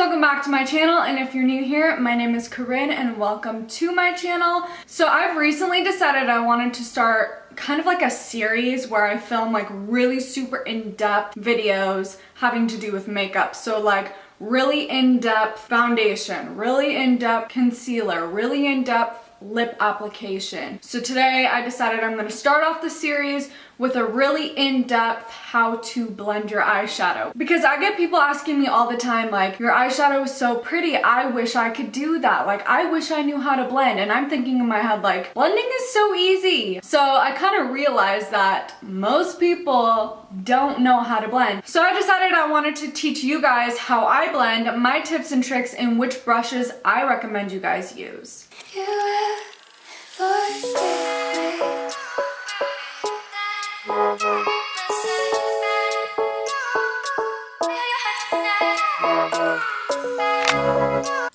welcome back to my channel, and if you're new here, my name is Corinne and welcome to my channel. So I've recently decided I wanted to start kind of like a series where I film like really super in-depth videos having to do with makeup. So like really in-depth foundation, really in-depth concealer, really in-depth lip application. So today I decided I'm going to start off the series with a really in-depth how to blend your eyeshadow, because I get people asking me all the time like, your eyeshadow is so pretty, I wish I could do that, like I wish I knew how to blend. And I'm thinking in my head like, blending is so easy. So I kind of realized that most people don't know how to blend. So I decided I wanted to teach you guys how I blend, my tips and tricks, and which brushes I recommend you guys use.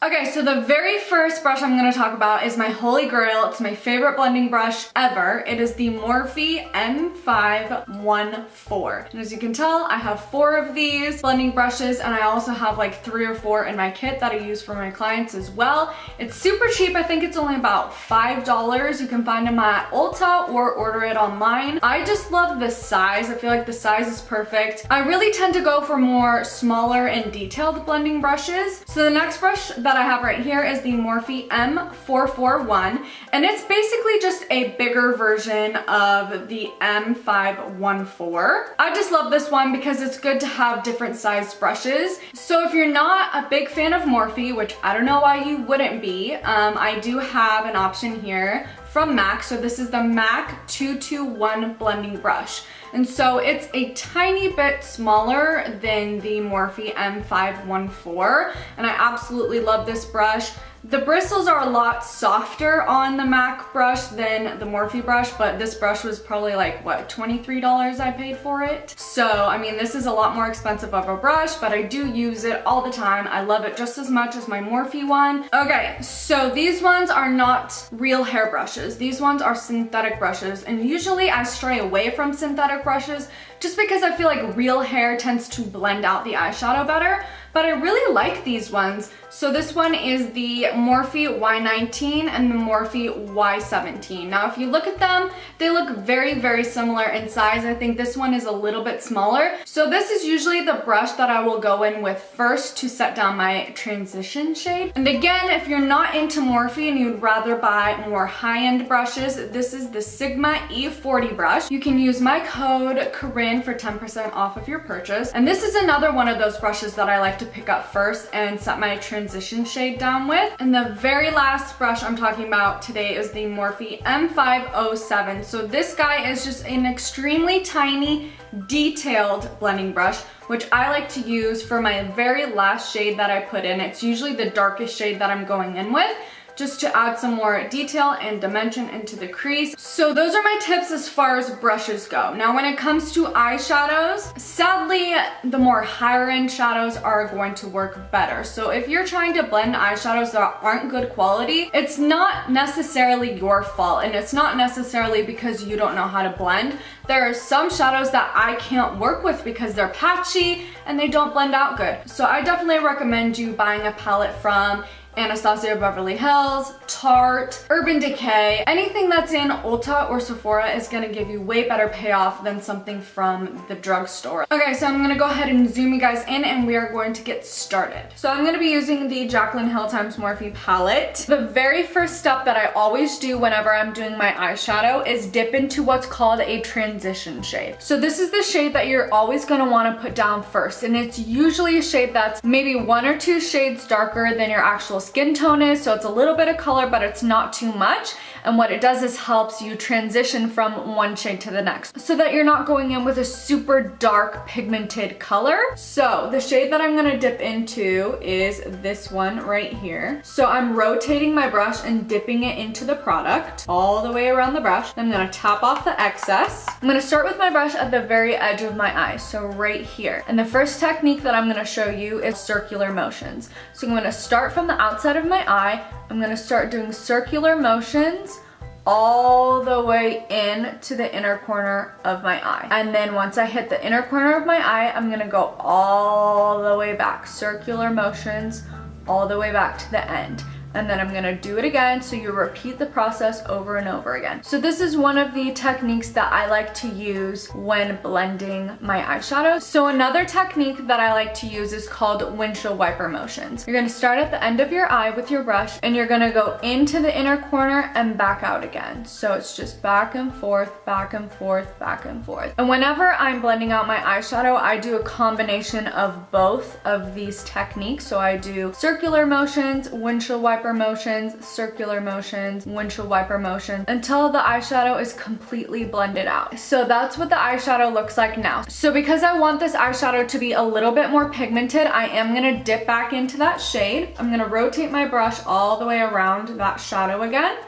Okay, so the very first brush I'm going to talk about is my holy grail. It's my favorite blending brush ever. It is the Morphe M514. And as you can tell, I have 4 of these blending brushes, and I also have like 3 or 4 in my kit that I use for my clients as well. It's super cheap. I think it's only about $5. You can find them at Ulta or order it online. I just love the size. I feel like the size is perfect. I really tend to go for more smaller and detailed blending brushes. So the next brush that I have right here is the Morphe M441, and it's basically just a bigger version of the M514. I just love this one because it's good to have different sized brushes. So if you're not a big fan of Morphe, which I don't know why you wouldn't be, I do have an option here from MAC. So this is the MAC 221 blending brush. And so it's a tiny bit smaller than the Morphe M514, and I absolutely love this brush. The bristles are a lot softer on the MAC brush than the Morphe brush, but this brush was probably like, what, $23 I paid for it? So, I mean, this is a lot more expensive of a brush, but I do use it all the time. I love it just as much as my Morphe one. Okay, so these ones are not real hair brushes. These ones are synthetic brushes, and usually I stray away from synthetic brushes just because I feel like real hair tends to blend out the eyeshadow better, but I really like these ones. So this one is the Morphe Y19 and the Morphe Y17. Now if you look at them, they look very, very similar in size. I think this one is a little bit smaller. So this is usually the brush that I will go in with first to set down my transition shade. And again, if you're not into Morphe and you'd rather buy more high-end brushes, this is the Sigma E40 brush. You can use my code Corinne for 10% off of your purchase. And this is another one of those brushes that I like to pick up first and set my transition shade down with. And the very last brush I'm talking about today is the Morphe M507. So this guy is just an extremely tiny, detailed blending brush, which I like to use for my very last shade that I put in. It's usually the darkest shade that I'm going in with, just to add some more detail and dimension into the crease. So those are my tips as far as brushes go. Now when it comes to eyeshadows, sadly the more higher end shadows are going to work better. So if you're trying to blend eyeshadows that aren't good quality, it's not necessarily your fault, and it's not necessarily because you don't know how to blend. There are some shadows that I can't work with because they're patchy and they don't blend out good. So I definitely recommend you buying a palette from Anastasia Beverly Hills, Tarte, Urban Decay. Anything that's in Ulta or Sephora is gonna give you way better payoff than something from the drugstore. Okay, so I'm gonna go ahead and zoom you guys in and we are going to get started. So I'm gonna be using the Jaclyn Hill x Morphe palette. The very first step that I always do whenever I'm doing my eyeshadow is dip into what's called a transition shade. So this is the shade that you're always gonna wanna put down first, and it's usually a shade that's maybe 1 or 2 shades darker than your actual skin tone is, so it's a little bit of color, but it's not too much. And what it does is helps you transition from one shade to the next, so that you're not going in with a super dark pigmented color. So the shade that I'm gonna dip into is this one right here. So I'm rotating my brush and dipping it into the product all the way around the brush. I'm gonna tap off the excess. I'm gonna start with my brush at the very edge of my eye, so right here. And the first technique that I'm gonna show you is circular motions. So I'm gonna start from the outside of my eye. I'm gonna start doing circular motions all the way in to the inner corner of my eye. And then once I hit the inner corner of my eye, I'm gonna go all the way back, circular motions, all the way back to the end. And then I'm gonna do it again, so you repeat the process over and over again. So this is one of the techniques that I like to use when blending my eyeshadow. So another technique that I like to use is called windshield wiper motions. You're gonna start at the end of your eye with your brush, and you're gonna go into the inner corner and back out again. So it's just back and forth, back and forth, back and forth. And whenever I'm blending out my eyeshadow, I do a combination of both of these techniques. So I do circular motions, windshield wiper motions, circular motions, windshield wiper motions, until the eyeshadow is completely blended out. So that's what the eyeshadow looks like now. So because I want this eyeshadow to be a little bit more pigmented, I am gonna dip back into that shade. I'm gonna rotate my brush all the way around that shadow again.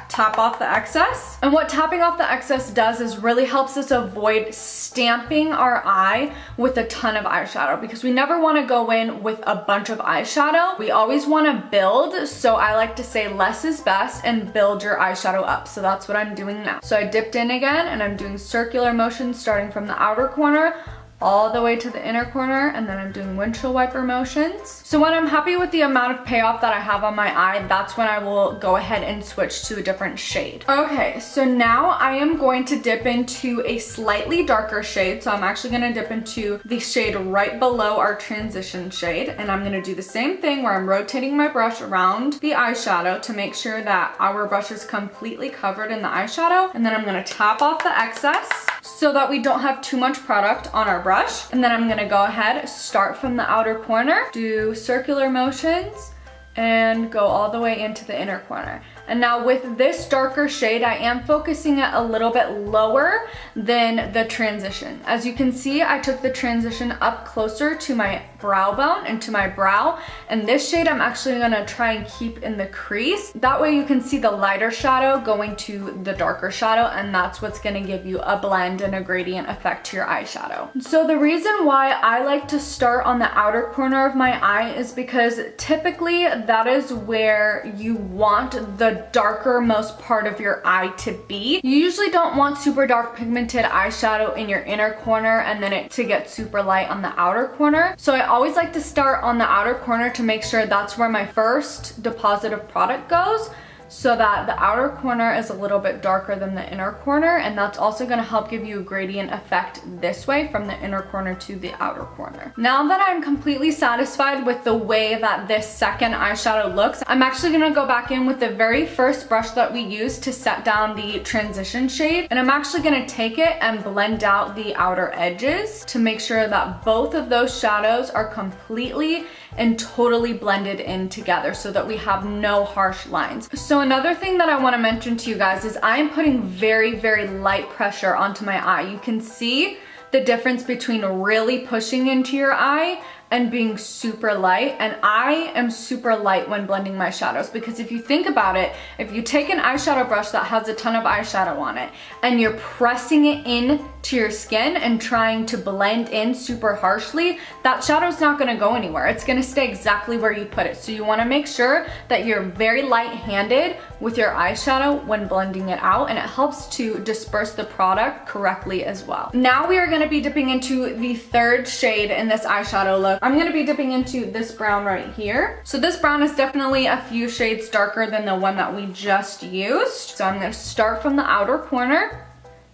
Tap off the excess. And what tapping off the excess does is really helps us avoid stamping our eye with a ton of eyeshadow, because we never want to go in with a bunch of eyeshadow. We always want to build. So I like to say less is best and build your eyeshadow up. So that's what I'm doing now. So I dipped in again and I'm doing circular motions starting from the outer corner all the way to the inner corner, and then I'm doing windshield wiper motions. So when I'm happy with the amount of payoff that I have on my eye, that's when I will go ahead and switch to a different shade. Okay, so now I am going to dip into a slightly darker shade. So I'm actually gonna dip into the shade right below our transition shade, and I'm gonna do the same thing where I'm rotating my brush around the eyeshadow to make sure that our brush is completely covered in the eyeshadow, and then I'm gonna tap off the excess so that we don't have too much product on our brush. And then I'm gonna go ahead, start from the outer corner, do circular motions, and go all the way into the inner corner. And now with this darker shade, I am focusing it a little bit lower than the transition. As you can see, I took the transition up closer to my brow bone and to my brow. And this shade I'm actually gonna try and keep in the crease. That way you can see the lighter shadow going to the darker shadow, and that's what's gonna give you a blend and a gradient effect to your eyeshadow. So the reason why I like to start on the outer corner of my eye is because typically that is where you want the darker most part of your eye to be. You usually don't want super dark pigmented eyeshadow in your inner corner and then it to get super light on the outer corner. So I always like to start on the outer corner to make sure that's where my first deposit of product goes, so that the outer corner is a little bit darker than the inner corner, and that's also going to help give you a gradient effect this way from the inner corner to the outer corner. Now that I'm completely satisfied with the way that this second eyeshadow looks, I'm actually going to go back in with the very first brush that we used to set down the transition shade, and I'm actually going to take it and blend out the outer edges to make sure that both of those shadows are completely and totally blended in together so that we have no harsh lines. So another thing that I want to mention to you guys is I am putting very, very light pressure onto my eye. You can see the difference between really pushing into your eye and being super light. And I am super light when blending my shadows, because if you think about it, if you take an eyeshadow brush that has a ton of eyeshadow on it and you're pressing it in to your skin and trying to blend in super harshly, that shadow's not gonna go anywhere. It's gonna stay exactly where you put it. So you wanna make sure that you're very light-handed with your eyeshadow when blending it out, and it helps to disperse the product correctly as well. Now we are gonna be dipping into the third shade in this eyeshadow look. I'm gonna be dipping into this brown right here. So this brown is definitely a few shades darker than the one that we just used. So I'm gonna start from the outer corner,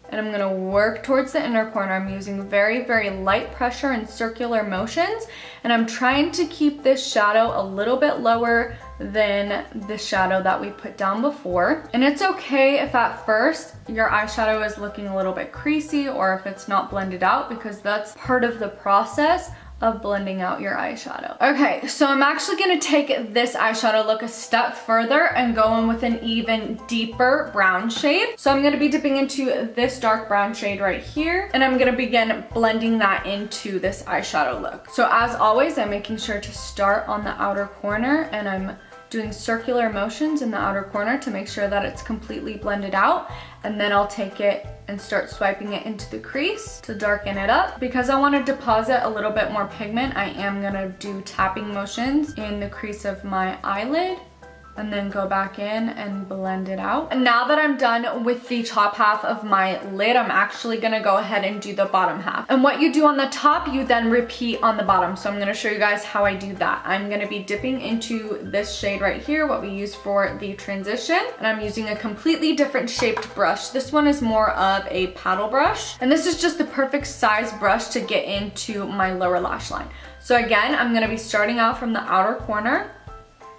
and I'm gonna work towards the inner corner. I'm using very, very light pressure and circular motions, and I'm trying to keep this shadow a little bit lower than the shadow that we put down before. And it's okay if at first your eyeshadow is looking a little bit creasy or if it's not blended out, because that's part of the process of blending out your eyeshadow. Okay, so I'm actually gonna take this eyeshadow look a step further and go in with an even deeper brown shade. So I'm gonna be dipping into this dark brown shade right here, and I'm gonna begin blending that into this eyeshadow look. So as always, I'm making sure to start on the outer corner, and I'm doing circular motions in the outer corner to make sure that it's completely blended out, and then I'll take it and start swiping it into the crease to darken it up. Because I want to deposit a little bit more pigment, I am gonna do tapping motions in the crease of my eyelid and then go back in and blend it out. And now that I'm done with the top half of my lid, I'm actually gonna go ahead and do the bottom half. And what you do on the top, you then repeat on the bottom. So I'm gonna show you guys how I do that. I'm gonna be dipping into this shade right here, what we use for the transition. And I'm using a completely different shaped brush. This one is more of a paddle brush. And this is just the perfect size brush to get into my lower lash line. So again, I'm gonna be starting out from the outer corner,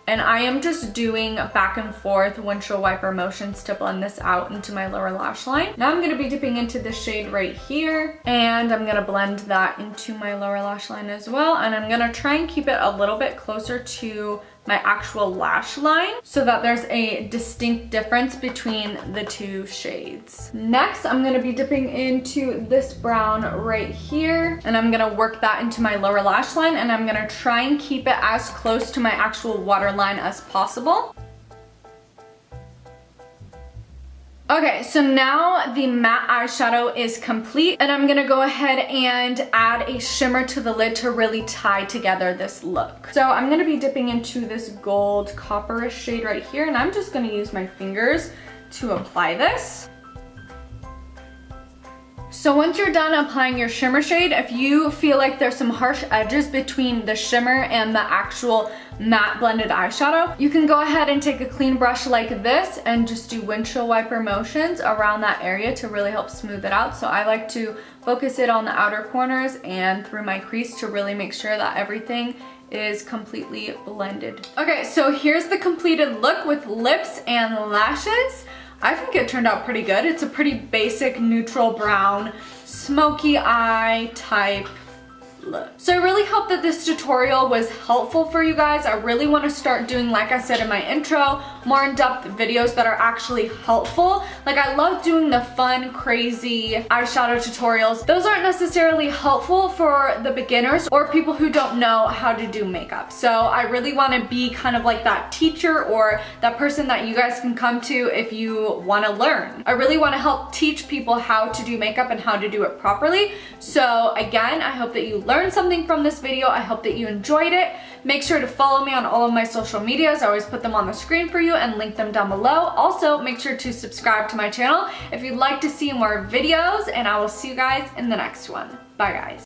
and I am just doing back and forth windshield wiper motions to blend this out into my lower lash line. Now I'm gonna be dipping into the shade right here, and I'm gonna blend that into my lower lash line as well. And I'm gonna try and keep it a little bit closer to my actual lash line so that there's a distinct difference between the two shades. Next, I'm gonna be dipping into this brown right here, and I'm gonna work that into my lower lash line, and I'm gonna try and keep it as close to my actual waterline as possible. Okay, so now the matte eyeshadow is complete, and I'm gonna go ahead and add a shimmer to the lid to really tie together this look. So I'm gonna be dipping into this gold copperish shade right here, and I'm just gonna use my fingers to apply this. So once you're done applying your shimmer shade, if you feel like there's some harsh edges between the shimmer and the actual matte blended eyeshadow, you can go ahead and take a clean brush like this and just do windshield wiper motions around that area to really help smooth it out. So I like to focus it on the outer corners and through my crease to really make sure that everything is completely blended. Okay, so here's the completed look with lips and lashes. I think it turned out pretty good. It's a pretty basic neutral brown, smoky eye type look. So I really hope that this tutorial was helpful for you guys. I really want to start doing, like I said in my intro, more in-depth videos that are actually helpful. Like, I love doing the fun, crazy eyeshadow tutorials. Those aren't necessarily helpful for the beginners or people who don't know how to do makeup. So I really want to be kind of like that teacher or that person that you guys can come to if you want to learn. I really want to help teach people how to do makeup and how to do it properly. So again, I hope that you learned something from this video. I hope that you enjoyed it. Make sure to follow me on all of my social medias. I always put them on the screen for you and link them down below. Also, make sure to subscribe to my channel if you'd like to see more videos, and I will see you guys in the next one. Bye guys.